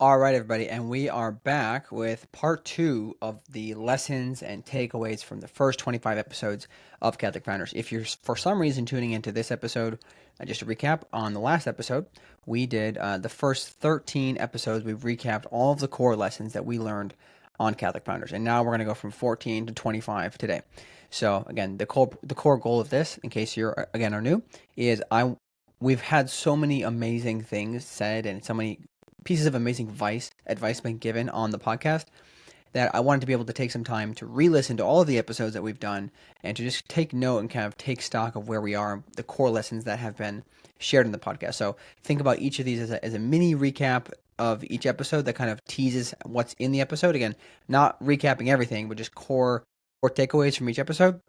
All right, everybody, and we are back with part two of the lessons and takeaways from the first 25 episodes of Catholic Founders. If you're for some reason tuning into this episode, just to recap, on the last episode, we did the first 13 episodes. We've recapped all of the core lessons that we learned on Catholic Founders, and now we're going to go from 14 to 25 today. So again, the core goal of this, in case you're again are new, is we've had so many amazing things said and so many pieces of amazing advice been given on the podcast that I wanted to be able to take some time to re-listen to all of the episodes that we've done and to just take note and kind of take stock of where we are, the core lessons that have been shared in the podcast. So think about each of these as a mini recap of each episode that kind of teases what's in the episode. Again, not recapping everything, but just core takeaways from each episode.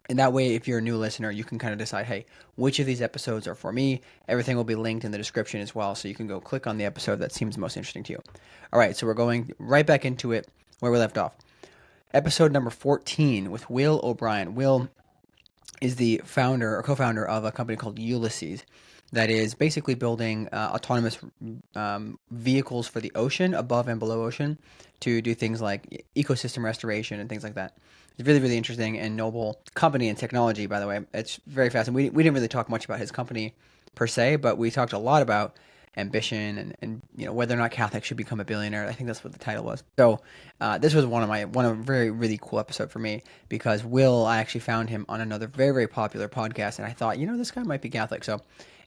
And that way, if you're a new listener, you can kind of decide, hey, which of these episodes are for me? Everything will be linked in the description as well, so you can go click on the episode that seems most interesting to you. All right, so we're going right back into it where we left off. Episode number 14 with Will O'Brien. Will is the founder or co-founder of a company called Ulysses that is basically building autonomous vehicles for the ocean, above and below ocean, to do things like ecosystem restoration and things like that. It's really, really interesting and noble company and technology, by the way. It's very fascinating. We didn't really talk much about his company per se, but we talked a lot about ambition and whether or not Catholics should become a billionaire. I think that's what the title was. So this was one of a very really cool episode for me because I actually found him on another very very popular podcast, and I thought this guy might be Catholic, so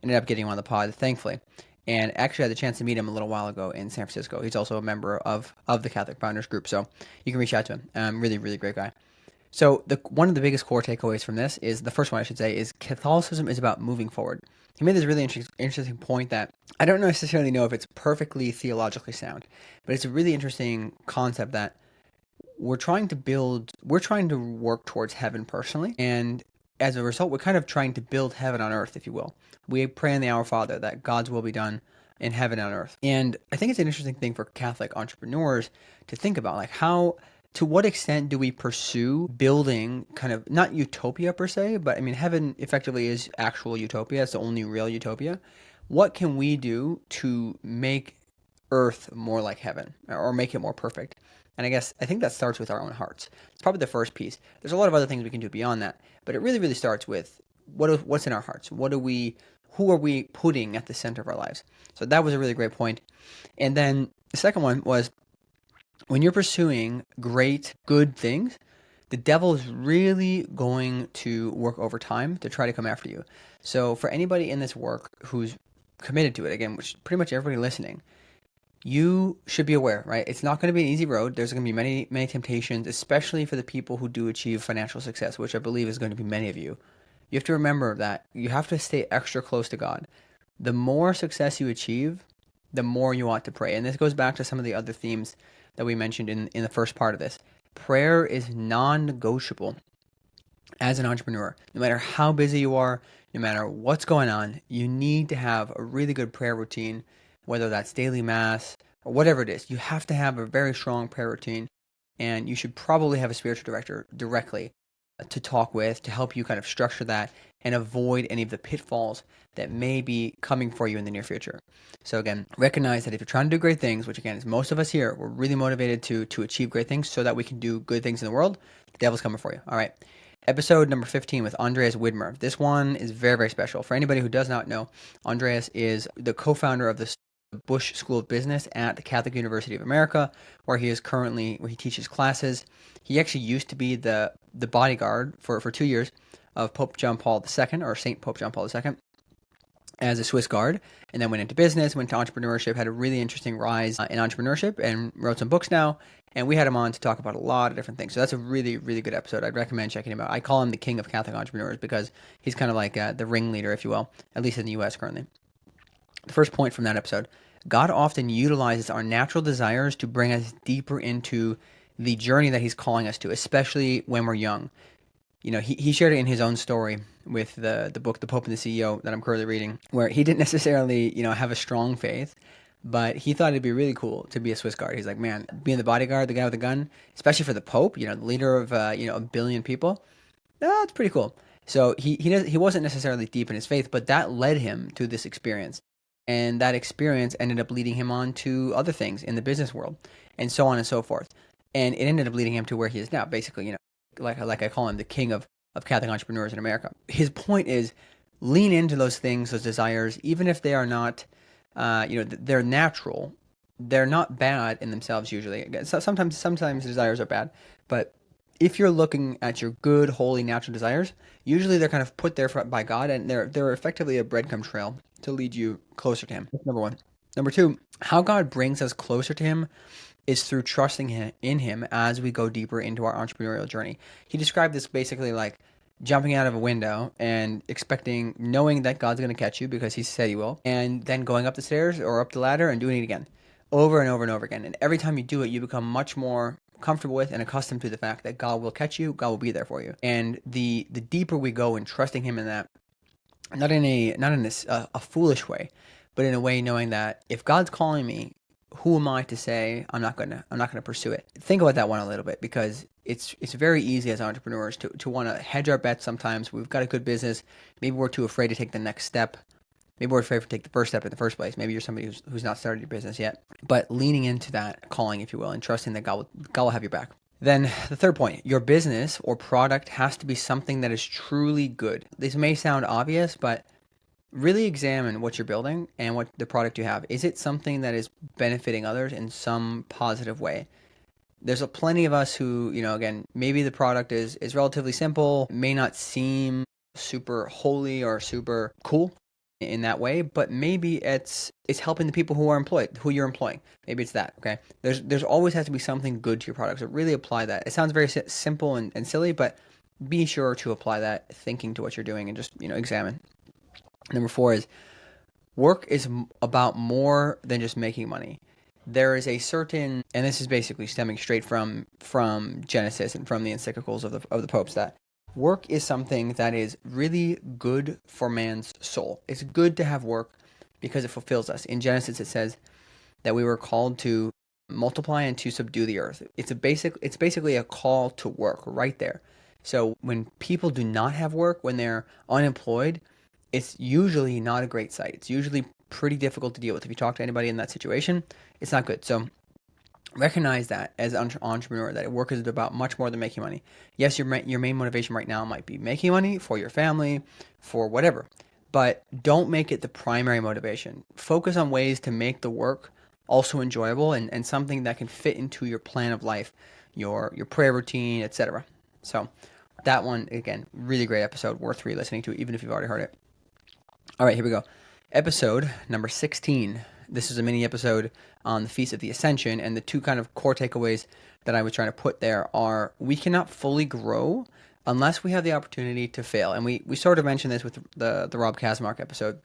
ended up getting him on the pod, thankfully. And actually had the chance to meet him a little while ago in San Francisco. He's also a member of the Catholic Founders Group, so you can reach out to him. Really, really great guy. So one of the biggest core takeaways from this is the first one I should say is Catholicism is about moving forward. He made this really interesting point that I don't necessarily know if it's perfectly theologically sound, but it's a really interesting concept that we're trying to work towards heaven personally, and as a result, we're kind of trying to build heaven on earth, if you will. We pray in the Our Father that God's will be done in heaven and on earth. And I think it's an interesting thing for Catholic entrepreneurs to think about, like to what extent do we pursue building kind of not utopia per se, but I mean, heaven effectively is actual utopia. It's the only real utopia. What can we do to make earth more like heaven or make it more perfect? And I think that starts with our own hearts. It's probably the first piece. There's a lot of other things we can do beyond that, but it really, really starts with what's in our hearts. Who are we putting at the center of our lives? So that was a really great point. And then the second one was when you're pursuing great, good things, the devil is really going to work overtime to try to come after you. So for anybody in this work who's committed to it, again, which pretty much everybody listening, you should be aware, right? It's not going to be an easy road. There's going to be many, many temptations, especially for the people who do achieve financial success, which I believe is going to be many of you. You have to remember that you have to stay extra close to God. The more success you achieve, the more you want to pray. And this goes back to some of the other themes that we mentioned in the first part of this. Prayer is non-negotiable as an entrepreneur. No matter how busy you are, no matter what's going on, you need to have a really good prayer routine, whether that's daily mass or whatever it is. You have to have a very strong prayer routine, and you should probably have a spiritual director directly to talk with to help you kind of structure that and avoid any of the pitfalls that may be coming for you in the near future. So again, recognize that if you're trying to do great things, which again is most of us here, we're really motivated to achieve great things so that we can do good things in the world. The devil's coming for you. All right. Episode number 15 with Andreas Widmer. This one is very, very special. For anybody who does not know, Andreas is the co-founder of the Bush School of Business at the Catholic University of America, where he teaches classes. He actually used to be the bodyguard for 2 years of Pope John Paul II, or Saint Pope John Paul II, as a Swiss guard, and then went into business, went to entrepreneurship, had a really interesting rise in entrepreneurship, and wrote some books now. And we had him on to talk about a lot of different things. So that's a really, really good episode. I'd recommend checking him out. I call him the king of Catholic entrepreneurs because he's kind of like the ringleader, if you will, at least in the U.S. currently. The first point from that episode: God often utilizes our natural desires to bring us deeper into the journey that he's calling us to, especially when we're young. He shared it in his own story with the book, The Pope and the CEO, that I'm currently reading, where he didn't necessarily, have a strong faith, but he thought it'd be really cool to be a Swiss guard. He's like, man, being the bodyguard, the guy with the gun, especially for the Pope, the leader of, a billion people, that's pretty cool. So he wasn't necessarily deep in his faith, but that led him to this experience. And that experience ended up leading him on to other things in the business world, and so on and so forth. And it ended up leading him to where he is now, basically, like I call him the king of Catholic entrepreneurs in America. His point is lean into those things, those desires, even if they are not, they're natural. They're not bad in themselves usually. Sometimes desires are bad, but if you're looking at your good, holy, natural desires, usually they're kind of put there by God, and they're effectively a breadcrumb trail to lead you closer to Him. That's number one. Number two, how God brings us closer to Him is through trusting in Him as we go deeper into our entrepreneurial journey. He described this basically like jumping out of a window and knowing that God's going to catch you because He said He will, and then going up the stairs or up the ladder and doing it again, over and over and over again. And every time you do it, you become much more comfortable with and accustomed to the fact that God will catch you, God will be there for you. And the deeper we go in trusting Him in that, not in a foolish way, but in a way knowing that if God's calling me, who am I to say I'm not gonna pursue it? Think about that one a little bit, because it's very easy as entrepreneurs to want to hedge our bets. Sometimes we've got a good business, maybe we're too afraid to take the next step. Maybe we're afraid to take the first step in the first place. Maybe you're somebody who's not started your business yet. But leaning into that calling, if you will, and trusting that God will have your back. Then the third point, your business or product has to be something that is truly good. This may sound obvious, but really examine what you're building and what the product you have. Is it something that is benefiting others in some positive way? There's plenty of us who, again, maybe the product is relatively simple, may not seem super holy or super cool in that way, but maybe it's helping the people who you're employing. Maybe it's that. Okay, there's always has to be something good to your product, so really apply that. It sounds very simple and silly, but be sure to apply that thinking to what you're doing and just examine. Number four is work is about more than just making money. There is a certain, and this is basically stemming straight from Genesis and from the encyclicals of the popes, that work is something that is really good for man's soul. It's good to have work because it fulfills us. In Genesis, it says that we were called to multiply and to subdue the earth. It's basically a call to work right there. So when people do not have work, when they're unemployed, it's usually not a great sight. It's usually pretty difficult to deal with. If you talk to anybody in that situation, it's not good. So recognize that as an entrepreneur, that work is about much more than making money. Yes, your main motivation right now might be making money for your family, for whatever, but don't make it the primary motivation. Focus on ways to make the work also enjoyable and something that can fit into your plan of life, your prayer routine, etc. So that one, again, really great episode, worth re-listening to, even if you've already heard it. All right, here we go. Episode number 16. This is a mini episode on the Feast of the Ascension, and the two kind of core takeaways that I was trying to put there are: we cannot fully grow unless we have the opportunity to fail. And we sort of mentioned this with the Rob Kaczmarek episode,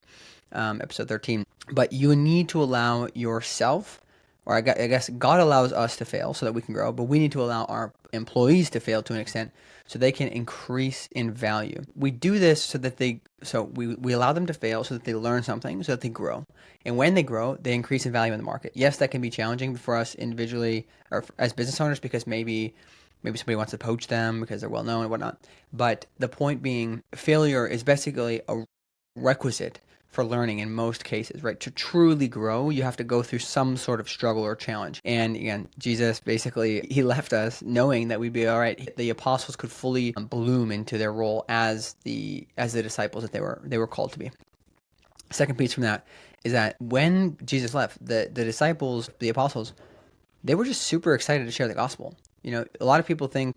episode 13. But you need to allow yourself, or I guess God allows us to fail so that we can grow, but we need to allow our employees to fail to an extent so they can increase in value. We do this so we allow them to fail so that they learn something, so that they grow. And when they grow, they increase in value in the market. Yes, that can be challenging for us individually or as business owners, because maybe somebody wants to poach them because they're well known and whatnot. But the point being, failure is basically a requisite for learning in most cases, right? To truly grow, you have to go through some sort of struggle or challenge. And again, Jesus basically, he left us knowing that we'd be all right. The apostles could fully bloom into their role as the disciples that they were called to be. Second piece from that is that when Jesus left, the disciples, the apostles, they were just super excited to share the gospel. A lot of people think,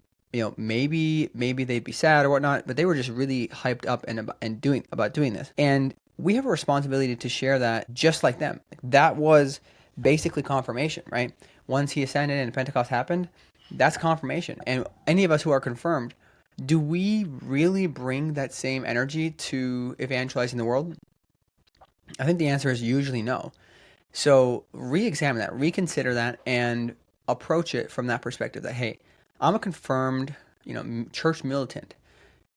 maybe they'd be sad or whatnot, but they were just really hyped up about doing this. And we have a responsibility to share that just like them. That was basically confirmation, right? Once he ascended and Pentecost happened, that's confirmation. And any of us who are confirmed, do we really bring that same energy to evangelizing the world? I think the answer is usually no. So re-examine that, reconsider that, and approach it from that perspective that, hey, I'm a confirmed, church militant,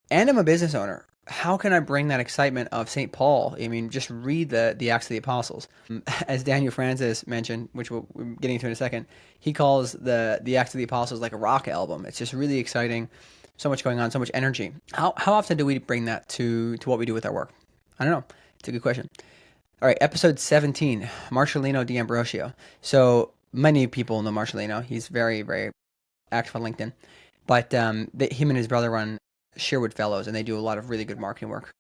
and I'm a business owner. How can I bring that excitement of St. Paul? I mean, just read the Acts of the Apostles. As Daniel Francis mentioned, which we're getting into in a second, he calls the Acts of the Apostles like a rock album. It's just really exciting. So much going on, so much energy. How often do we bring that to what we do with our work? I don't know. It's a good question. All right, episode 17, Marcelino D'Ambrosio. So many people know Marcelino. He's very, very active on LinkedIn. But him and his brother run Sherwood Fellows, and they do a lot of really good marketing work.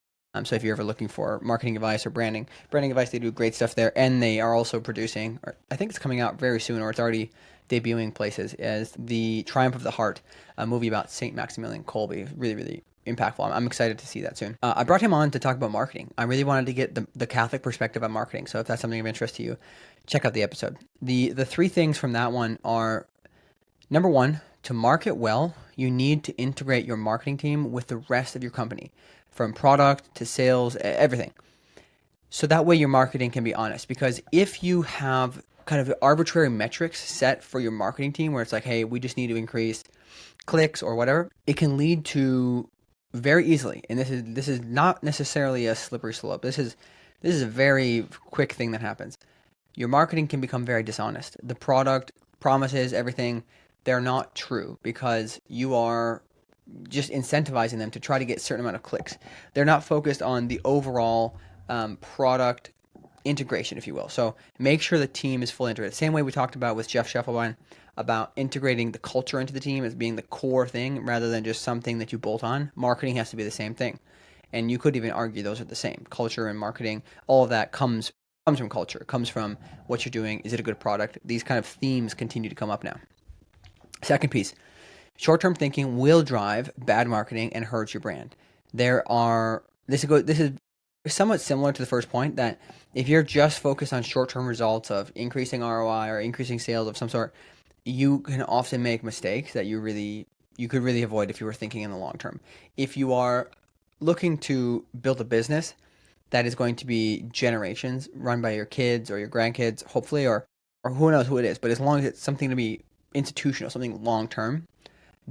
So if you're ever looking for marketing advice or branding advice, they do great stuff there. And they are also producing, or I think it's coming out very soon, or it's already debuting places, as the Triumph of the Heart, a movie about Saint Maximilian Kolbe. Really, really impactful. I'm excited to see that soon. I brought him on to talk about marketing. I really wanted to get the Catholic perspective on marketing. So if that's something of interest to you, check out the episode. The three things from that one are: number one, to market well, you need to integrate your marketing team with the rest of your company, from product to sales, everything. So that way your marketing can be honest. Because if you have kind of arbitrary metrics set for your marketing team where it's like, hey, we just need to increase clicks or whatever, it can lead to very easily, and this is not necessarily a slippery slope. This is a very quick thing that happens. Your marketing can become very dishonest. The product promises everything, they're not true because you are just incentivizing them to try to get a certain amount of clicks. They're not focused on the overall product integration, if you will. So make sure the team is fully integrated. Same way we talked about with Jeff Scheffelbein about integrating the culture into the team as being the core thing rather than just something that you bolt on. Marketing has to be the same thing. And you could even argue those are the same. Culture and marketing, all of that comes from culture, comes from what you're doing. Is it a good product? These kind of themes continue to come up now. Second piece, short-term thinking will drive bad marketing and hurt your brand. This is somewhat similar to the first point, that if you're just focused on short-term results of increasing ROI or increasing sales of some sort, you can often make mistakes that you could really avoid if you were thinking in the long term. If you are looking to build a business that is going to be generations run by your kids or your grandkids, hopefully, or who knows who it is, but as long as it's something to be institutional, something long term,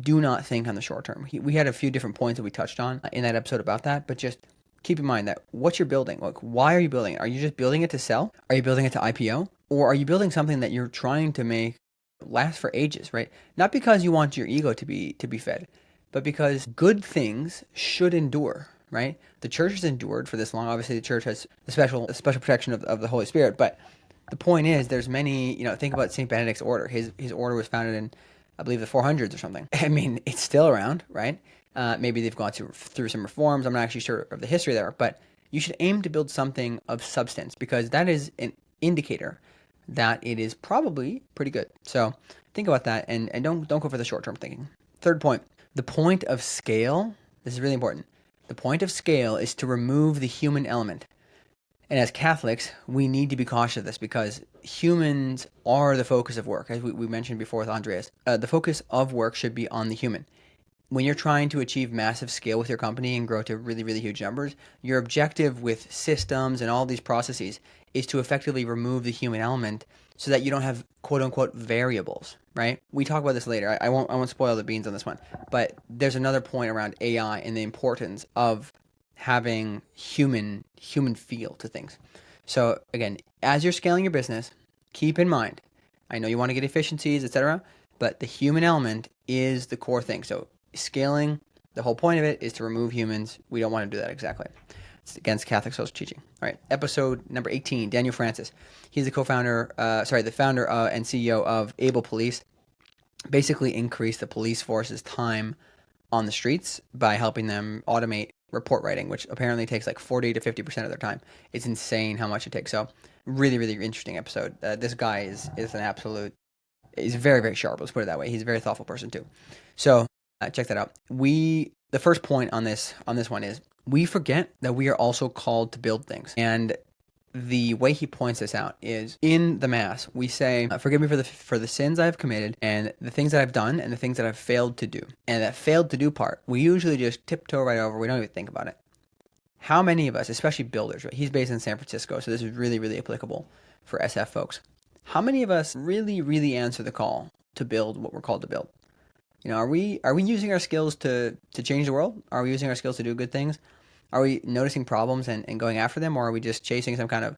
do not think on the short term. We had a few different points that we touched on in that episode about that, but just keep in mind that what you're building, like, why are you building it? Are you just building it to sell? Are you building it to IPO? Or are you building something that you're trying to make last for ages, right? Not because you want your ego to be fed, but because good things should endure, right? The church has endured for this long. Obviously, the church has the special protection of the Holy Spirit, but the point is, there's many, think about St. Benedict's order. His order was founded in, I believe, the 400s or something. I mean, it's still around, right? Maybe they've gone through some reforms. I'm not actually sure of the history there, but you should aim to build something of substance, because that is an indicator that it is probably pretty good. So think about that, and don't go for the short-term thinking. Third point, the point of scale, this is really important. The point of scale is to remove the human element. And as Catholics, we need to be cautious of this, because humans are the focus of work. As we mentioned before with Andreas, the focus of work should be on the human. When you're trying to achieve massive scale with your company and grow to really, really huge numbers, your objective with systems and all these processes is to effectively remove the human element so that you don't have quote unquote variables, right? We talk about this later. I won't spoil the beans on this one, but there's another point around AI and the importance of having human feel to things. So again, as you're scaling your business, keep in mind, I know you want to get efficiencies, etc., but the human element is the core thing. So scaling, the whole point of it is to remove humans. We don't want to do that exactly. It's against Catholic social teaching. All right, episode number 18, Daniel Francis. He's the founder and CEO of Able Police. Basically increase the police force's time on the streets by helping them automate report writing, which apparently takes like 40 to 50% of their time. It's insane how much it takes. So really, really interesting episode. This guy is an absolute, he's very, very sharp. Let's put it that way. He's a very thoughtful person too. So check that out. The first point on this one is, we forget that we are also called to build things. And the way he points this out is, in the Mass, we say, forgive me for the sins I have committed, and the things that I've done, and the things that I've failed to do. And that failed to do part, we usually just tiptoe right over. We don't even think about it. How many of us, especially builders, right? He's based in San Francisco, so this is really, really applicable for SF folks. How many of us really, really answer the call to build what we're called to build? Are we using our skills to change the world? Are we using our skills to do good things? Are we noticing problems and going after them, or are we just chasing some kind of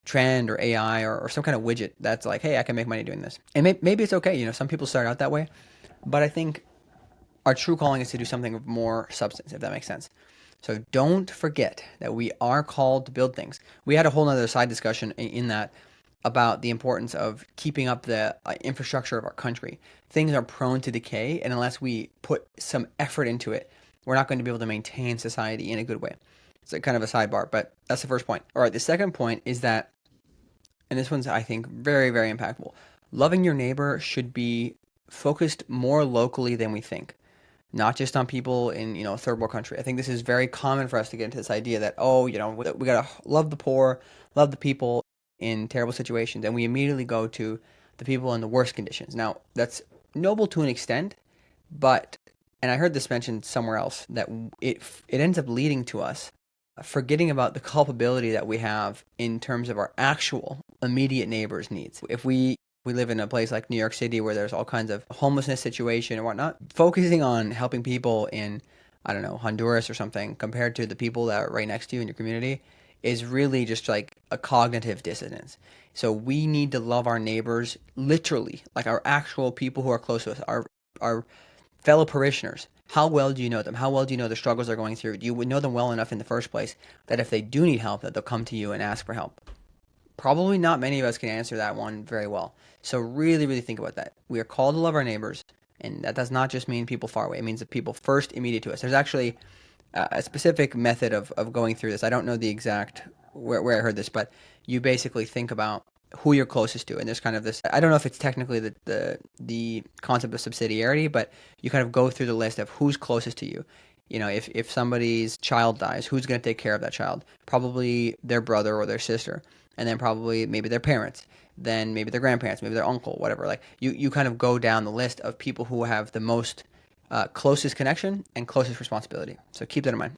trend or AI or some kind of widget that's like, hey, I can make money doing this? And maybe it's okay. Some people start out that way, but I think our true calling is to do something of more substance, if that makes sense. So don't forget that we are called to build things. We had a whole other side discussion in that about the importance of keeping up the infrastructure of our country. Things are prone to decay, and unless we put some effort into it, we're not going to be able to maintain society in a good way. It's kind of a sidebar, but that's the first point. All right, the second point is that, and this one's, I think, very, very impactful. Loving your neighbor should be focused more locally than we think, not just on people in, third world country. I think this is very common for us to get into this idea that, oh, we gotta love the poor, love the people in terrible situations, and we immediately go to the people in the worst conditions. Now, that's noble to an extent, but, and I heard this mentioned somewhere else, that it ends up leading to us forgetting about the culpability that we have in terms of our actual immediate neighbors' needs. If we live in a place like New York City where there's all kinds of homelessness situation and whatnot, focusing on helping people in, I don't know, Honduras or something compared to the people that are right next to you in your community is really just like a cognitive dissonance. So we need to love our neighbors literally, like our actual people who are close to us, our fellow parishioners. How well do you know them? How well do you know the struggles they're going through? Do you know them well enough in the first place that if they do need help, that they'll come to you and ask for help? Probably not many of us can answer that one very well. So really, really think about that. We are called to love our neighbors, and that does not just mean people far away. It means the people first immediate to us. There's actually a specific method of going through this. I don't know the exact where I heard this, but you basically think about who you're closest to, and there's kind of this. I don't know if it's technically the concept of subsidiarity, but you kind of go through the list of who's closest to you. If somebody's child dies, who's going to take care of that child? Probably their brother or their sister, and then probably maybe their parents, then maybe their grandparents, maybe their uncle, whatever. Like you kind of go down the list of people who have the most closest connection and closest responsibility. So keep that in mind.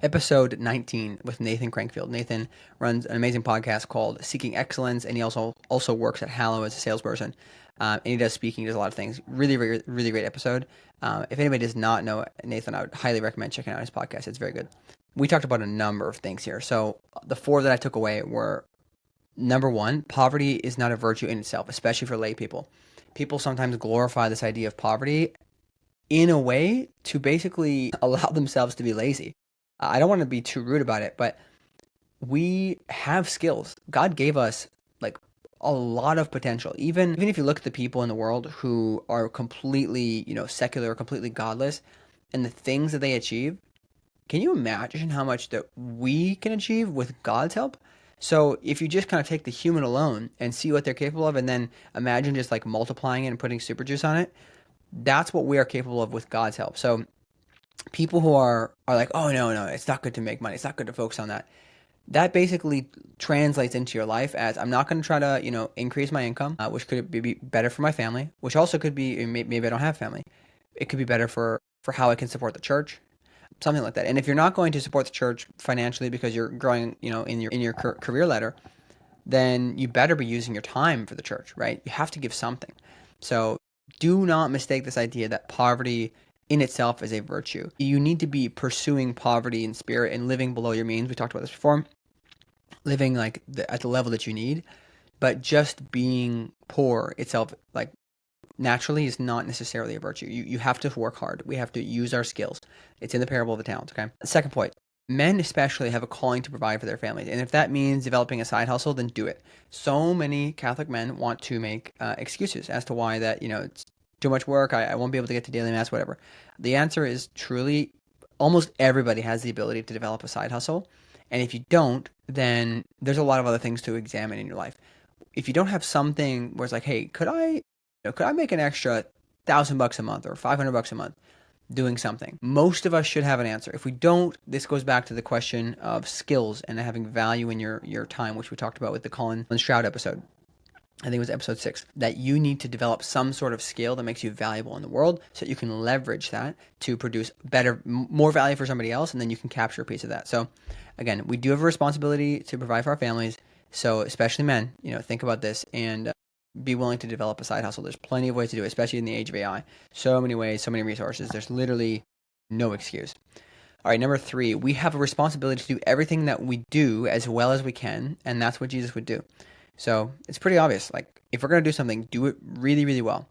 Episode 19 with Nathan Crankfield. Nathan runs an amazing podcast called Seeking Excellence, and he also works at Hallow as a salesperson. And he does speaking, does a lot of things. Really, really, really great episode. If anybody does not know Nathan, I would highly recommend checking out his podcast. It's very good. We talked about a number of things here. So the four that I took away were, number one, poverty is not a virtue in itself, especially for lay people. People sometimes glorify this idea of poverty in a way to basically allow themselves to be lazy. I don't want to be too rude about it, but we have skills. God gave us like a lot of potential. Even if you look at the people in the world who are completely, secular, completely godless, and the things that they achieve, can you imagine how much that we can achieve with God's help? So if you just kind of take the human alone and see what they're capable of, and then imagine just like multiplying it and putting super juice on it, that's what we are capable of with God's help. So people who are like, oh no, it's not good to make money. It's not good to focus on that. That basically translates into your life as I'm not going to try to, increase my income, which could be better for my family, which also could be maybe I don't have family. It could be better for how I can support the church, something like that. And if you're not going to support the church financially because you're growing, in your career ladder, then you better be using your time for the church, right? You have to give something. So do not mistake this idea that poverty in itself is a virtue. You need to be pursuing poverty in spirit and living below your means. We talked about this before. Living like at the level that you need, but just being poor itself, like naturally, is not necessarily a virtue. You have to work hard. We have to use our skills. It's in the parable of the talents. Okay. Second point. Men especially have a calling to provide for their families, and if that means developing a side hustle, then do it. So many Catholic men want to make excuses as to why that it's too much work. I won't be able to get to daily mass, whatever. The answer is truly, almost everybody has the ability to develop a side hustle, and if you don't, then there's a lot of other things to examine in your life. If you don't have something where it's like, hey, could I make an extra $1,000 a month or $500 a month doing something? Most of us should have an answer. If we don't, this goes back to the question of skills and having value in your time, which we talked about with the Colin Stroud episode. I think it was episode 6, that you need to develop some sort of skill that makes you valuable in the world so that you can leverage that to produce more value for somebody else, and then you can capture a piece of that. So again, we do have a responsibility to provide for our families. So especially men, think about this and be willing to develop a side hustle. There's plenty of ways to do it, especially in the age of AI. So many ways, so many resources. There's literally no excuse. All right, number 3, we have a responsibility to do everything that we do as well as we can, and that's what Jesus would do. So it's pretty obvious. Like, if we're going to do something, do it really, really well.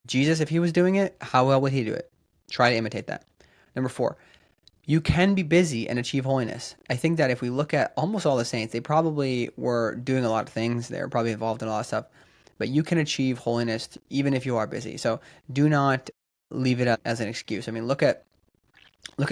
Jesus, if he was doing it, how well would he do it? Try to imitate that. Number 4, You can be busy and achieve holiness. I think that if we look at almost all the saints, they probably were doing a lot of things. They were probably involved in a lot of stuff, but you can achieve holiness even if you are busy. So do not leave it as an excuse. I mean, look at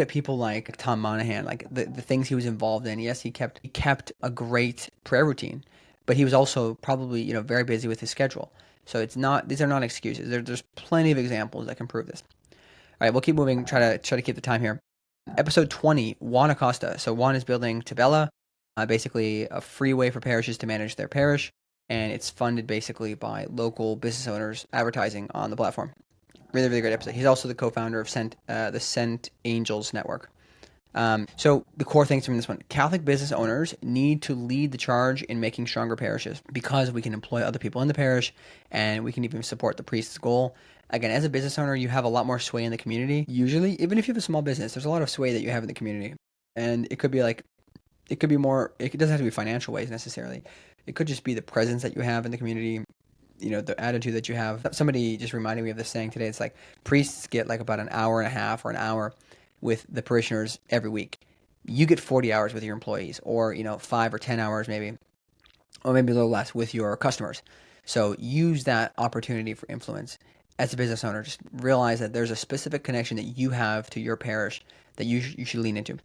people like Tom Monahan, like the things he was involved in. Yes, he kept a great prayer routine, but he was also probably very busy with his schedule. So it's not these are not excuses. There's plenty of examples that can prove this. All right, we'll keep moving. Try to keep the time here. Episode 20, Juan Acosta. So Juan is building Tabella, basically a free way for parishes to manage their parish, and it's funded basically by local business owners advertising on the platform. Really, really great episode. He's also the co-founder of the Sent Angels Network. So the core things from this one: Catholic business owners need to lead the charge in making stronger parishes because we can employ other people in the parish, and we can even support the priest's goal. Again, as a business owner, you have a lot more sway in the community. Usually, even if you have a small business, there's a lot of sway that you have in the community, and it could be like it could be more. It doesn't have to be financial ways necessarily. It could just be the presence that you have in the community, the attitude that you have. Somebody just reminded me of this saying today. It's like priests get like about an hour and a half or an hour with the parishioners every week. You get 40 hours with your employees, or 5 or 10 hours maybe, or maybe a little less with your customers. So use that opportunity for influence. As a business owner, just realize that there's a specific connection that you have to your parish that you should lean into.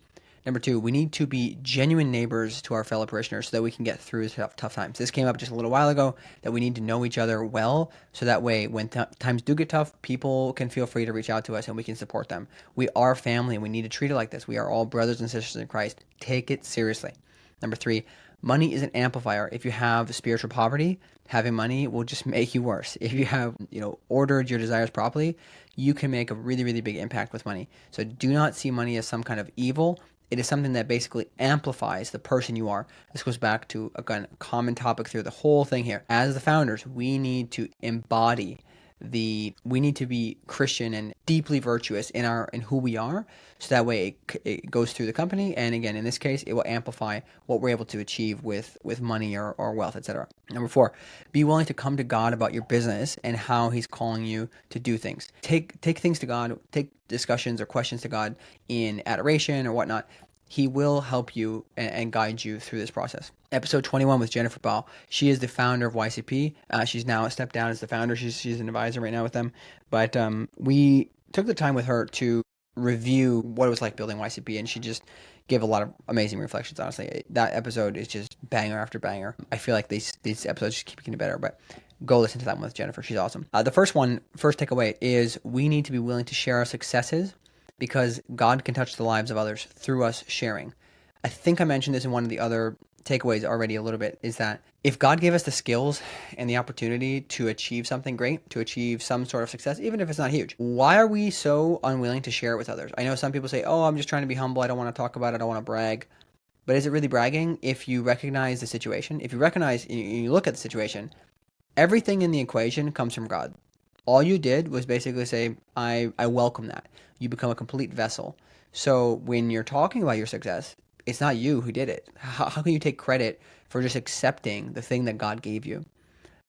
Number two, we need to be genuine neighbors to our fellow parishioners so that we can get through tough times. This came up just a little while ago, that we need to know each other well, so that way when times do get tough, people can feel free to reach out to us and we can support them. We are family and we need to treat it like this. We are all brothers and sisters in Christ. Take it seriously. Number three, money is an amplifier. If you have spiritual poverty, having money will just make you worse. If you have, ordered your desires properly, you can make a really, really big impact with money. So do not see money as some kind of evil. It is something that basically amplifies the person you are. This goes back to, again, a common topic through the whole thing here. As the founders, we need to we need to be Christian and deeply virtuous in who we are, so that way it goes through the company, and again, in this case, it will amplify what we're able to achieve with money or wealth, etc. Number four, be willing to come to God about your business and how he's calling you to do things. Take things to God, take discussions or questions to God in adoration or whatnot. He will help you and guide you through this process. Episode 21 with Jennifer Ball. She is the founder of YCP. She's now stepped down as the founder. She's an advisor right now with them. But we took the time with her to review what it was like building YCP, and she just gave a lot of amazing reflections, honestly. That episode is just banger after banger. I feel like these episodes just keep getting better, but go listen to that one with Jennifer. She's awesome. The first takeaway is we need to be willing to share our successes, because God can touch the lives of others through us sharing. I think I mentioned this in one of the other takeaways already a little bit, is that if God gave us the skills and the opportunity to achieve something great, to achieve some sort of success, even if it's not huge, why are we so unwilling to share it with others? I know some people say, oh, I'm just trying to be humble. I don't want to talk about it. I don't want to brag. But is it really bragging if you recognize the situation? If you recognize, you look at the situation, everything in the equation comes from God. All you did was basically say, I welcome that. You become a complete vessel. So when you're talking about your success, it's not you who did it. How can you take credit for just accepting the thing that God gave you,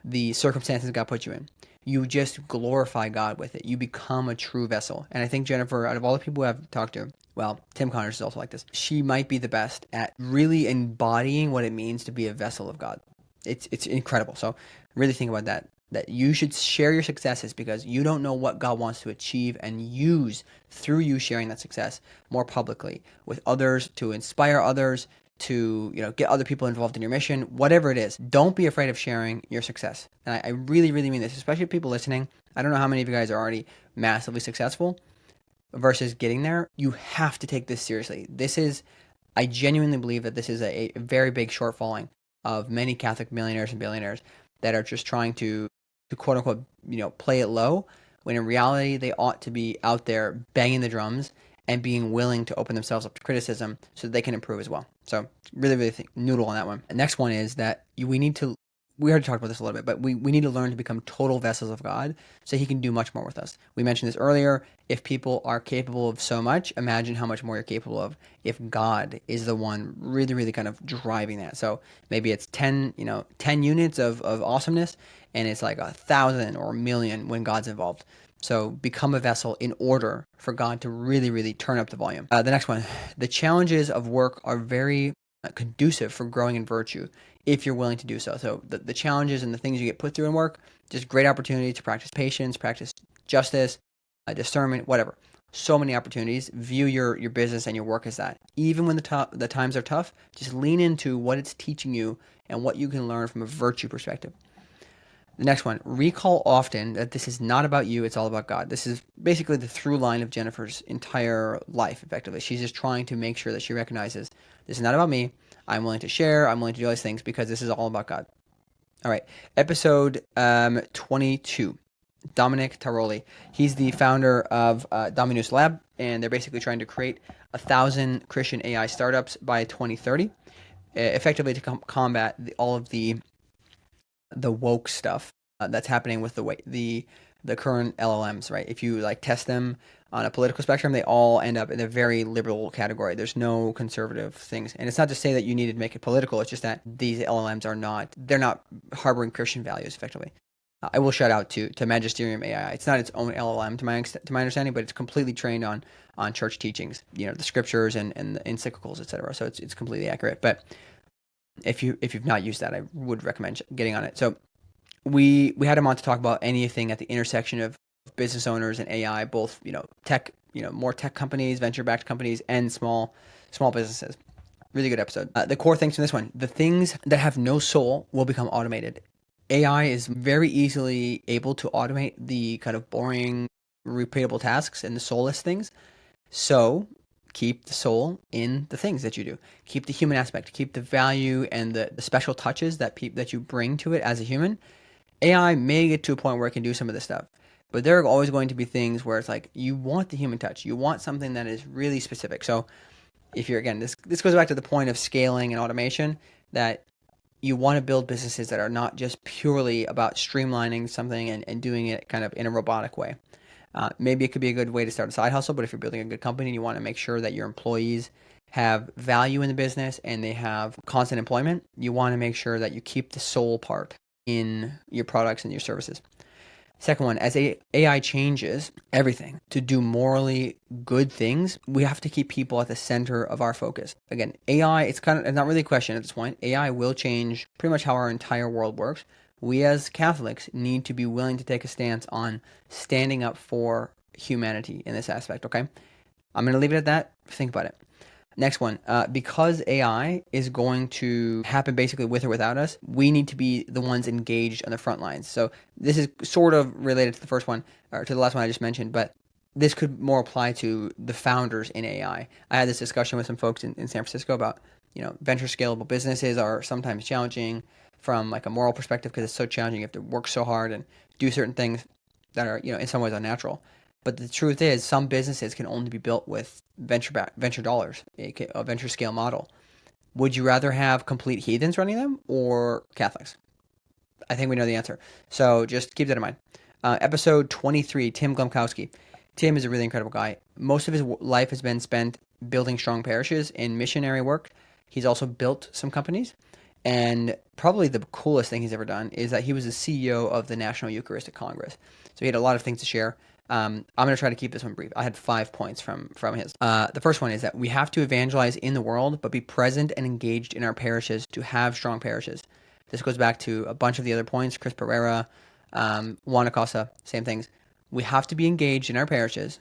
the circumstances God put you in? You just glorify God with it. You become a true vessel. And I think Jennifer, out of all the people I've talked to, well, Tim Connors is also like this. She might be the best at really embodying what it means to be a vessel of God. It's incredible. So really think about that you should share your successes, because you don't know what God wants to achieve and use through you sharing that success more publicly with others, to inspire others, to get other people involved in your mission, whatever it is. Don't be afraid of sharing your success. And I really, really mean this, especially people listening. I don't know how many of you guys are already massively successful versus getting there. You have to take this seriously. I genuinely believe that this is a very big shortfalling of many Catholic millionaires and billionaires that are just trying to quote unquote, play it low, when in reality they ought to be out there banging the drums and being willing to open themselves up to criticism so that they can improve as well. So really, really noodle on that one. The next one is that we already talked about this a little bit, but we need to learn to become total vessels of God so he can do much more with us. We mentioned this earlier. If people are capable of so much, imagine how much more you're capable of if God is the one really, really kind of driving that. So maybe it's 10 units of awesomeness, and it's like 1,000 or 1,000,000 when God's involved. So become a vessel in order for God to really, really turn up the volume. The next one, the challenges of work are very conducive for growing in virtue if you're willing to do so. So the challenges and the things you get put through in work, just great opportunity to practice patience, practice justice, discernment, whatever. So many opportunities. View your business and your work as that. Even when the times are tough, just lean into what it's teaching you and what you can learn from a virtue perspective. The next one, recall often that this is not about you, it's all about God. This is basically the through line of Jennifer's entire life, effectively. She's just trying to make sure that she recognizes this is not about me. I'm willing to share, I'm willing to do all these things because this is all about God. All right, episode 22. Dominic Taroli. He's the founder of Dominus Lab, and they're basically trying to create 1,000 Christian AI startups by 2030, effectively to combat all of the woke stuff that's happening with the current LLMs, right? If you like test them on a political spectrum, they all end up in a very liberal category. There's no conservative things, and it's not to say that you need to make it political. It's just that these LLMs they're not harboring Christian values effectively. I will shout out to Magisterium AI. It's not its own LLM to my understanding, but it's completely trained on church teachings, the scriptures and the encyclicals, etc. So it's completely accurate. But if you've not used that, I would recommend getting on it. So we had him on to talk about anything at the intersection of business owners and AI, both tech, more tech companies, venture backed companies, and small businesses. Really good episode. The core things from this one: the things that have no soul will become automated. AI is very easily able to automate the kind of boring, repeatable tasks and the soulless things. So keep the soul in the things that you do. Keep the human aspect. Keep the value and the special touches that you bring to it as a human. AI may get to a point where it can do some of this stuff, but there are always going to be things where it's like you want the human touch. You want something that is really specific. So if you're again, this goes back to the point of scaling and automation, that you want to build businesses that are not just purely about streamlining something and doing it kind of in a robotic way. Maybe it could be a good way to start a side hustle, but if you're building a good company, you want to make sure that your employees have value in the business and they have constant employment. You want to make sure that you keep the soul part in your products and your services. Second one, as AI changes everything to do morally good things, we have to keep people at the center of our focus. Again, AI, it's not really a question at this point. AI will change pretty much how our entire world works. We as Catholics need to be willing to take a stance on standing up for humanity in this aspect, okay? I'm going to leave it at that. Think about it. Next one, because AI is going to happen basically with or without us, we need to be the ones engaged on the front lines. So this is sort of related to the first one, or to the last one I just mentioned, but this could more apply to the founders in AI. I had this discussion with some folks in San Francisco about, venture scalable businesses are sometimes challenging from like a moral perspective because it's so challenging. You have to work so hard and do certain things that are, in some ways unnatural. But the truth is, some businesses can only be built with venture dollars, a venture scale model. Would you rather have complete heathens running them or Catholics? I think we know the answer. So just keep that in mind. Episode 23, Tim Glumkowski. Tim is a really incredible guy. Most of his life has been spent building strong parishes in missionary work. He's also built some companies. And probably the coolest thing he's ever done is that he was the CEO of the National Eucharistic Congress. So he had a lot of things to share. I'm going to try to keep this one brief. I had 5 points from his. The first one is that we have to evangelize in the world, but be present and engaged in our parishes to have strong parishes. This goes back to a bunch of the other points. Chris Pereira, Juan Acosta, same things. We have to be engaged in our parishes,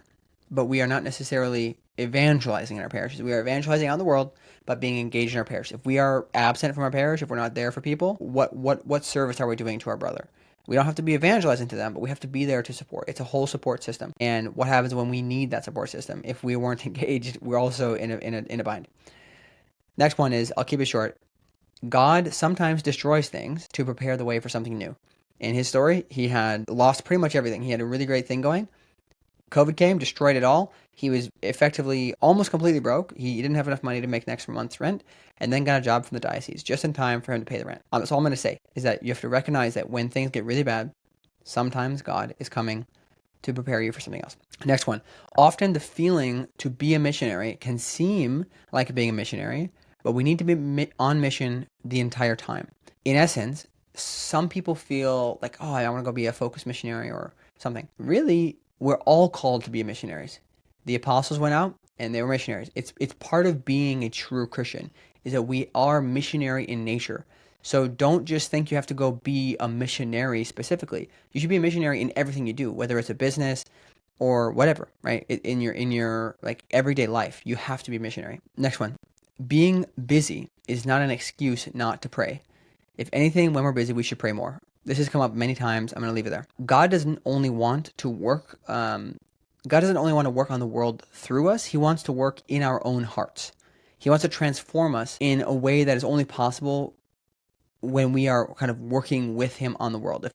but we are not necessarily evangelizing in our parishes. We are evangelizing out in the world, but being engaged in our parish. If we are absent from our parish, if we're not there for people, what service are we doing to our brother? We don't have to be evangelizing to them, but we have to be there to support. It's a whole support system. And what happens when we need that support system? If we weren't engaged, we're also in a bind. Next one is, I'll keep it short. God sometimes destroys things to prepare the way for something new. In his story, he had lost pretty much everything. He had a really great thing going. COVID came, destroyed it all. He was effectively almost completely broke. He didn't have enough money to make next month's rent, and then got a job from the diocese just in time for him to pay the rent. That's all I'm going to say, is that you have to recognize that when things get really bad, sometimes God is coming to prepare you for something else. Next one. Often the feeling to be a missionary can seem like being a missionary, but we need to be on mission the entire time. In essence, some people feel like, oh, I want to go be a focused missionary or something. Really, we're all called to be missionaries. The apostles went out and they were missionaries. It's part of being a true Christian is that we are missionary in nature. So don't just think you have to go be a missionary specifically. You should be a missionary in everything you do, whether it's a business or whatever, right? In your like everyday life, you have to be a missionary. Next one. Being busy is not an excuse not to pray. If anything, when we're busy, we should pray more. This has come up many times. I'm going to leave it there. God doesn't only want to work. God doesn't only want to work on the world through us. He wants to work in our own hearts. He wants to transform us in a way that is only possible when we are kind of working with Him on the world.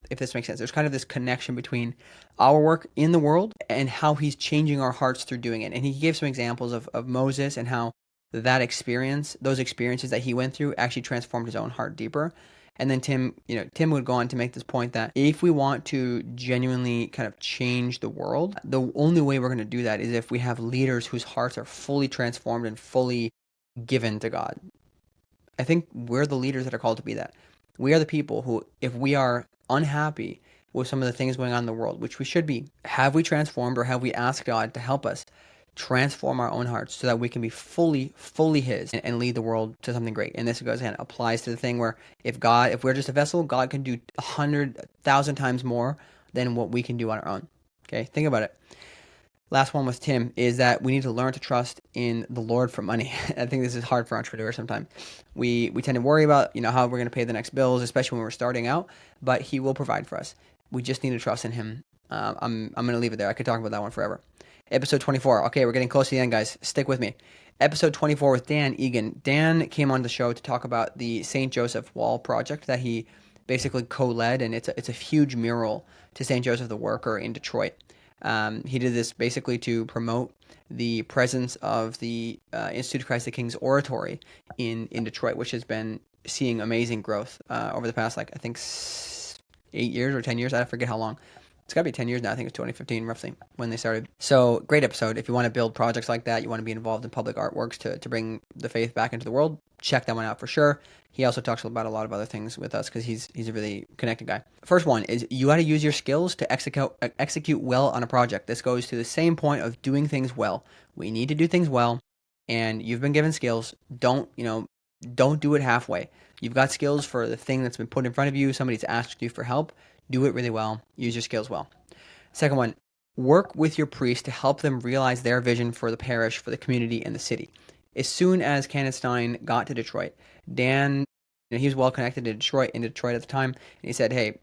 If this makes sense, there's kind of this connection between our work in the world and how He's changing our hearts through doing it. And He gave some examples of Moses and how that experience, those experiences that he went through, actually transformed his own heart deeper. And then Tim would go on to make this point that if we want to genuinely kind of change the world, the only way we're going to do that is if we have leaders whose hearts are fully transformed and fully given to God. I think we're the leaders that are called to be that. We are the people who, if we are unhappy with some of the things going on in the world, which we should be, have we transformed or have we asked God to help us transform our own hearts so that we can be fully His and lead the world to something great? And this goes again applies to the thing where if we're just a vessel, God can do 100,000 times more than what we can do on our own. Okay, think about it. Last one with Tim is that we need to learn to trust in the Lord for money. I think this is hard for entrepreneurs sometimes. We tend to worry about how we're going to pay the next bills, especially when we're starting out, but He will provide for us. We just need to trust in Him. I'm going to leave it there. I could talk about that one forever. Episode 24. Okay, we're getting close to the end, guys. Stick with me. Episode 24 with Dan Egan. Dan came on the show to talk about the St. Joseph Wall project that he basically co-led, and it's a huge mural to St. Joseph the Worker in Detroit. He did this basically to promote the presence of the Institute of Christ the King's Oratory in Detroit, which has been seeing amazing growth over the past, I think, 8 years or 10 years. I forget how long. It's got to be 10 years now. I think it's 2015 roughly when they started. So great episode. If you want to build projects like that, you want to be involved in public artworks to bring the faith back into the world, check that one out for sure. He also talks about a lot of other things with us because he's a really connected guy. First one is you got to use your skills to execute well on a project. This goes to the same point of doing things well. We need to do things well, and you've been given skills. Don't do it halfway. You've got skills for the thing that's been put in front of you. Somebody's asked you for help. Do it really well. Use your skills well. Second one, work with your priest to help them realize their vision for the parish, for the community, and the city. As soon as Kenneth Stein got to Detroit, Dan, he was well connected in Detroit at the time, and he said, "Hey,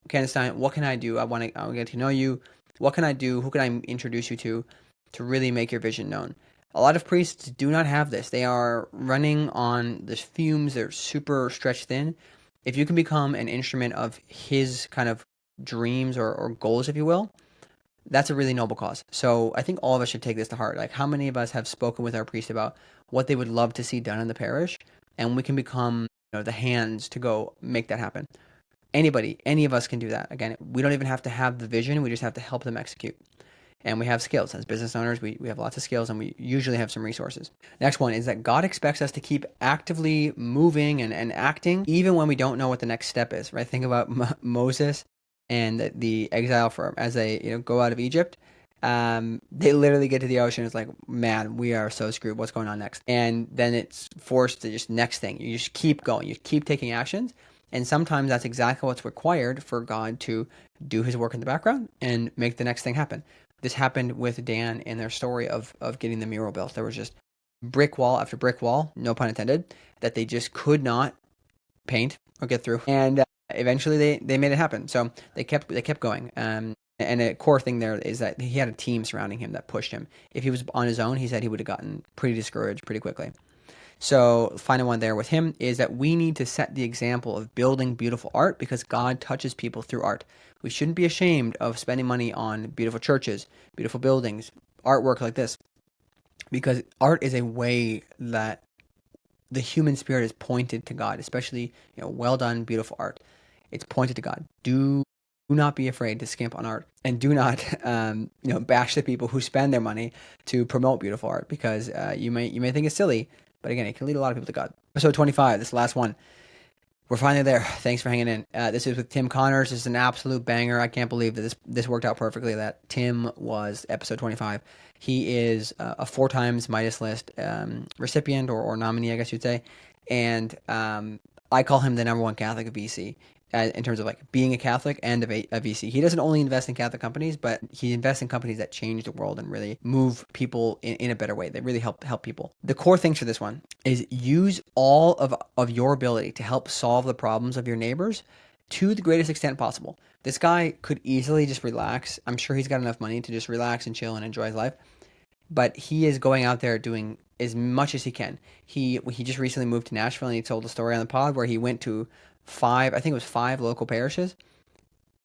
Kenneth Stein, what can I do? I want to get to know you. What can I do? Who can I introduce you to really make your vision known?" A lot of priests do not have this. They are running on the fumes. They're super stretched thin. If you can become an instrument of his kind of dreams or goals, if you will, that's a really noble cause. So I think all of us should take this to heart. Like, how many of us have spoken with our priest about what they would love to see done in the parish, and we can become the hands to go make that happen. Any of us can do that. Again, we don't even have to have the vision. We just have to help them execute. And we have skills. As business owners, we have lots of skills, and we usually have some resources. Next one is that God expects us to keep actively moving and acting even when we don't know what the next step is, right? Think about Moses and the exile as they go out of Egypt. They literally get to the ocean. It's like, man, we are so screwed. What's going on next? And then it's forced to just next thing. You just keep going. You keep taking actions. And sometimes that's exactly what's required for God to do His work in the background and make the next thing happen. This happened with Dan in their story of getting the mural built. There was just brick wall after brick wall, no pun intended, that they just could not paint or get through. And eventually they made it happen. So they kept going. And a core thing there is that he had a team surrounding him that pushed him. If he was on his own, he said he would have gotten pretty discouraged pretty quickly. So final one there with him is that we need to set the example of building beautiful art because God touches people through art. We shouldn't be ashamed of spending money on beautiful churches, beautiful buildings, artwork like this, because art is a way that the human spirit is pointed to God, especially well done, beautiful art. It's pointed to God. Do not be afraid to skimp on art, and do not bash the people who spend their money to promote beautiful art because you may think it's silly. But again, it can lead a lot of people to God. Episode 25, this last one. We're finally there. Thanks for hanging in. This is with Tim Connors. This is an absolute banger. I can't believe that this worked out perfectly. That Tim was episode 25. He is a 4 times Midas List recipient or nominee, I guess you'd say. And I call him the number one Catholic of BC in terms of like being a Catholic and a VC. He doesn't only invest in Catholic companies, but he invests in companies that change the world and really move people in a better way. They really help people. The core things for this one is use all of your ability to help solve the problems of your neighbors to the greatest extent possible. This guy could easily just relax. I'm sure he's got enough money to just relax and chill and enjoy his life, but he is going out there doing as much as he can. He just recently moved to Nashville, and he told a story on the pod where he went to I think it was 5 local parishes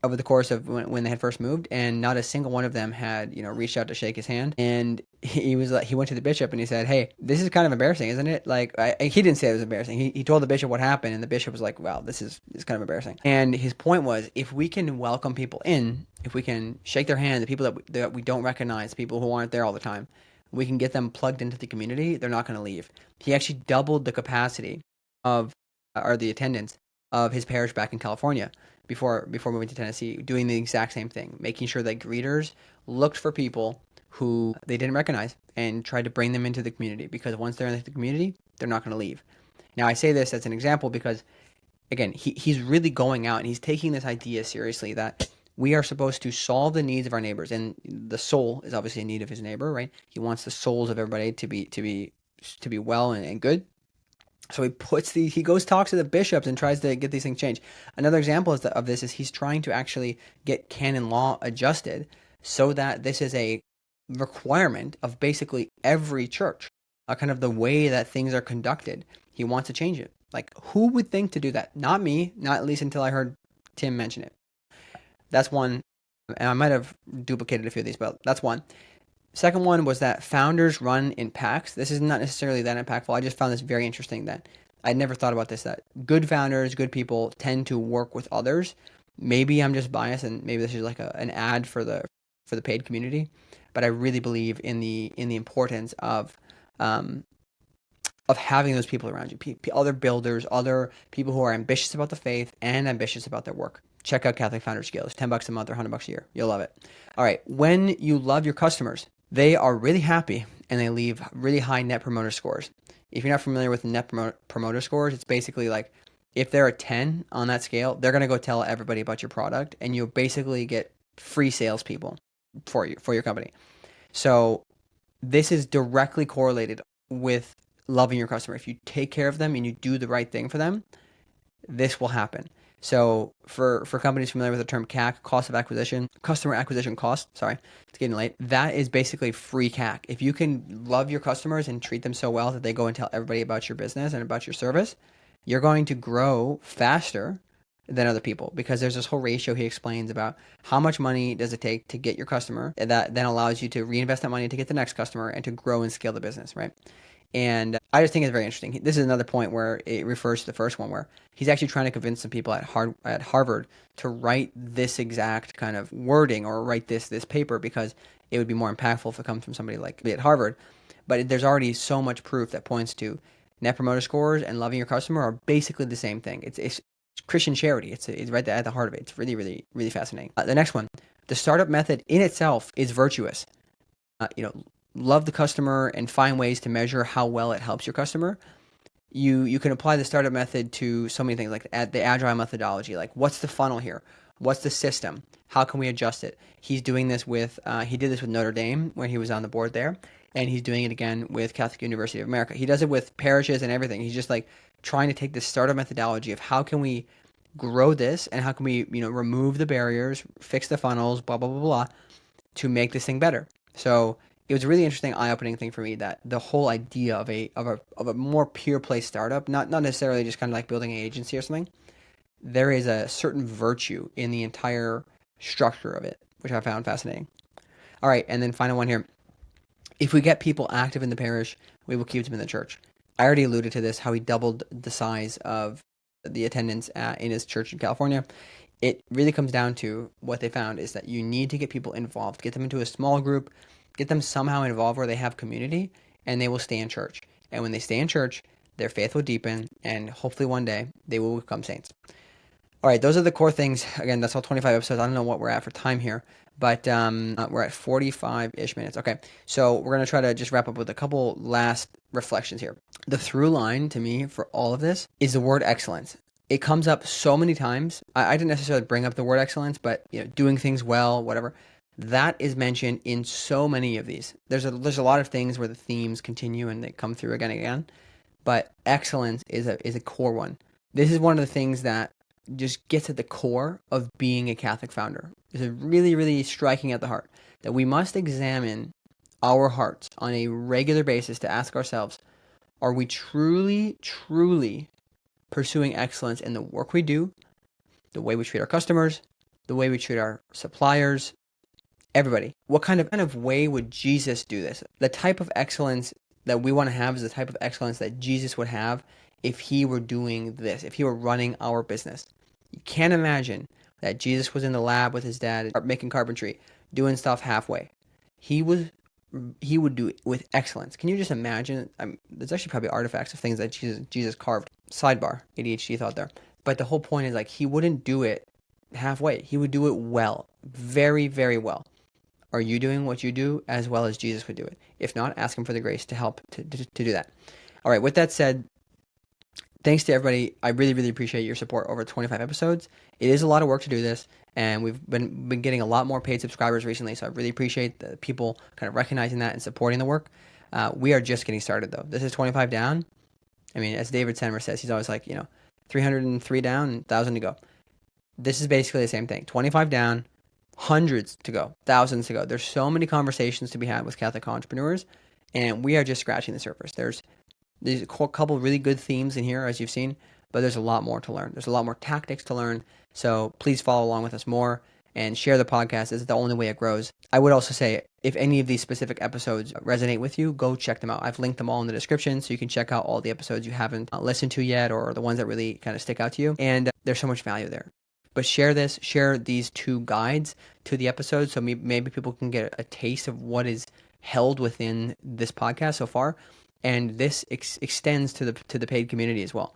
over the course of when they had first moved, and not a single one of them had reached out to shake his hand. And he was like, he went to the bishop and he said, "Hey, this is kind of embarrassing, isn't it?" Like he didn't say it was embarrassing. He told the bishop what happened, and the bishop was like, "Wow, this is kind of embarrassing." And his point was, if we can welcome people in, if we can shake their hand, the people that we don't recognize, people who aren't there all the time, we can get them plugged into the community. They're not going to leave. He actually doubled the capacity of or the attendance of his parish back in California before moving to Tennessee, doing the exact same thing, making sure that greeters looked for people who they didn't recognize and tried to bring them into the community, because once they're in the community, they're not going to leave. Now, I say this as an example because, again, he's really going out and he's taking this idea seriously that we are supposed to solve the needs of our neighbors, and the soul is obviously a need of his neighbor, right? He wants the souls of everybody to be well and good. So he goes talks to the bishops and tries to get these things changed. Another example of this is he's trying to actually get canon law adjusted so that this is a requirement of basically every church, kind of the way that things are conducted. He wants to change it. Like, who would think to do that? Not me, not at least until I heard Tim mention it. That's one, and I might have duplicated a few of these, but that's one. Second one was that founders run in packs. This is not necessarily that impactful. I just found this very interesting that I'd never thought about this, that good founders, good people tend to work with others. Maybe I'm just biased and maybe this is like an ad for the paid community, but I really believe in the importance of having those people around you, other builders, other people who are ambitious about the faith and ambitious about their work. Check out Catholic Founders Guild. It's $10 a month or $100 a year. You'll love it. All right. When you love your customers, they are really happy and they leave really high net promoter scores. If you're not familiar with net promoter scores, it's basically like if they're a 10 on that scale, they're going to go tell everybody about your product, and you'll basically get free salespeople for your company. So this is directly correlated with loving your customer. If you take care of them and you do the right thing for them, this will happen. So for companies familiar with the term CAC, cost of acquisition, customer acquisition cost, sorry, it's getting late. That is basically free CAC. If you can love your customers and treat them so well that they go and tell everybody about your business and about your service, you're going to grow faster than other people, because there's this whole ratio he explains about how much money does it take to get your customer that then allows you to reinvest that money to get the next customer and to grow and scale the business, right? And I just think it's very interesting. This is another point where it refers to the first one, where he's actually trying to convince some people at Harvard to write this exact kind of wording or write this paper, because it would be more impactful if it comes from somebody like at Harvard. But there's already so much proof that points to net promoter scores and loving your customer are basically the same thing. It's Christian charity. It's right at the heart of it. It's really, really, really fascinating. The next one, the startup method in itself is virtuous. Love the customer and find ways to measure how well it helps your customer. You can apply the startup method to so many things, like the agile methodology. Like, what's the funnel here? What's the system? How can we adjust it? He's doing this with he did this with Notre Dame when he was on the board there, and he's doing it again with Catholic University of America. He does it with parishes and everything. He's just like trying to take this startup methodology of how can we grow this and how can we remove the barriers, fix the funnels, blah blah blah blah, to make this thing better. So it was a really interesting, eye-opening thing for me, that the whole idea of a more pure play startup, not necessarily just kind of like building an agency or something. There is a certain virtue in the entire structure of it, which I found fascinating. All right, and then final one here. If we get people active in the parish, we will keep them in the church. I already alluded to this, how he doubled the size of the attendance in his church in California. It really comes down to what they found is that you need to get people involved, get them into a small group, get them somehow involved where they have community, and they will stay in church. And when they stay in church, their faith will deepen, and hopefully one day they will become saints. All right, those are the core things. Again, that's all 25 episodes. I don't know what we're at for time here, but we're at 45-ish minutes. Okay, so we're going to try to just wrap up with a couple last reflections here. The through line to me for all of this is the word excellence. It comes up so many times. I didn't necessarily bring up the word excellence, but doing things well, whatever. That is mentioned in so many of these. There's a lot of things where the themes continue and they come through again and again, but excellence is a core one. This is one of the things that just gets at the core of being a Catholic founder. This is really, really striking at the heart that we must examine our hearts on a regular basis to ask ourselves, are we truly, truly pursuing excellence in the work we do, the way we treat our customers, the way we treat our suppliers, everybody? What kind of way would Jesus do this? The type of excellence that we want to have is the type of excellence that Jesus would have if he were doing this, if he were running our business. You can't imagine that Jesus was in the lab with his dad making carpentry, doing stuff halfway. He would do it with excellence. Can you just imagine? There's actually probably artifacts of things that Jesus carved. Sidebar, ADHD thought there. But the whole point is like he wouldn't do it halfway. He would do it well, very, very well. Are you doing what you do as well as Jesus would do it? If not, ask him for the grace to help to do that. All right, with that said, thanks to everybody. I really, really appreciate your support over 25 episodes. It is a lot of work to do this, and we've been getting a lot more paid subscribers recently, so I really appreciate the people kind of recognizing that and supporting the work. We are just getting started, though. This is 25 down. I mean, as David Senmer says, he's always like, 303 down and 1,000 to go. This is basically the same thing. 25 down, hundreds to go, thousands to go. There's so many conversations to be had with Catholic entrepreneurs, and we are just scratching the surface. There's a couple really good themes in here, as you've seen, but there's a lot more to learn. There's a lot more tactics to learn. So please follow along with us more and share the podcast. This is the only way it grows. I would also say, if any of these specific episodes resonate with you, go check them out. I've linked them all in the description, so you can check out all the episodes you haven't listened to yet, or the ones that really kind of stick out to you. And there's so much value there. But share these two guides to the episode, so maybe people can get a taste of what is held within this podcast so far. And this extends to the paid community as well.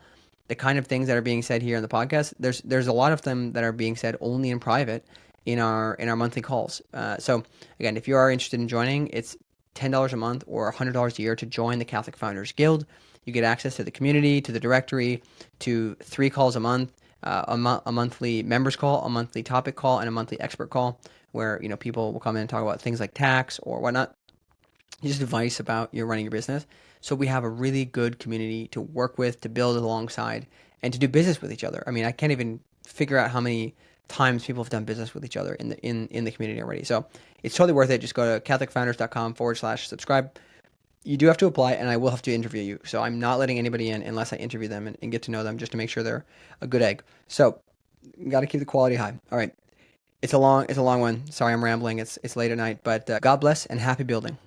The kind of things that are being said here in the podcast, there's a lot of them that are being said only in private in our monthly calls. So again, if you are interested in joining, it's $10 a month or $100 a year to join the Catholic Founders Guild. You get access to the community, to the directory, to 3 calls a month, a monthly members call, a monthly topic call, and a monthly expert call, where people will come in and talk about things like tax or whatnot, just advice about running your business. So we have a really good community to work with, to build alongside, and to do business with each other. I mean, I can't even figure out how many times people have done business with each other in the community already. So it's totally worth it. Just go to catholicfounders.com/subscribe. You do have to apply, and I will have to interview you. So I'm not letting anybody in unless I interview them and get to know them, just to make sure they're a good egg. So you got to keep the quality high. All right. It's a long one. Sorry, I'm rambling. It's late at night, but God bless and happy building.